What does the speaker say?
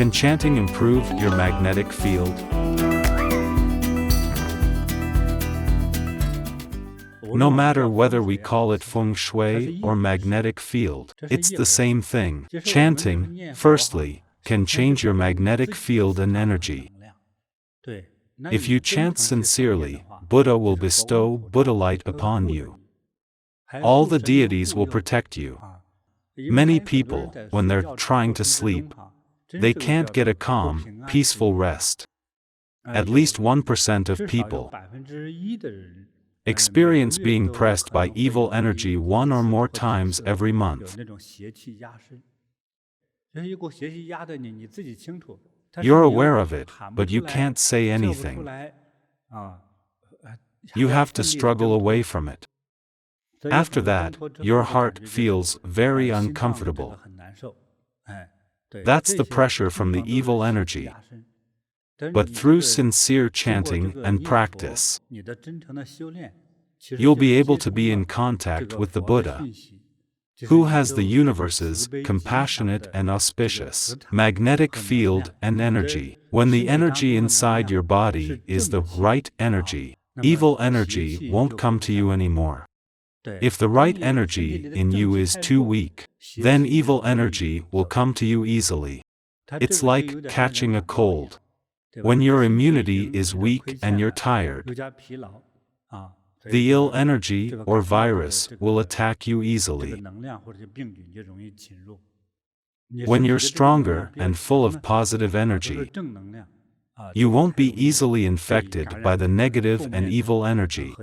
Can chanting improve your magnetic field? No matter whether we call it feng shui or magnetic field, it's the same thing. Chanting, firstly, can change your magnetic field and energy. If you chant sincerely, Buddha will bestow Buddha light upon you. All the deities will protect you. Many people, when they're trying to sleep, they can't get a calm, peaceful rest. At least 1% of people experience being pressed by evil energy one or more times every month. You're aware of it, but you can't say anything. You have to struggle away from it. After that, your heart feels very uncomfortable. That's the pressure from the evil energy. But through sincere chanting and practice, you'll be able to be in contact with the Buddha, who has the universe's compassionate and auspicious magnetic field and energy. When the energy inside your body is the right energy, evil energy won't come to you anymore. If the right energy in you is too weak, then evil energy will come to you easily. It's like catching a cold. When your immunity is weak and you're tired, the ill energy or virus will attack you easily. When you're stronger and full of positive energy, you won't be easily infected by the negative and evil energy.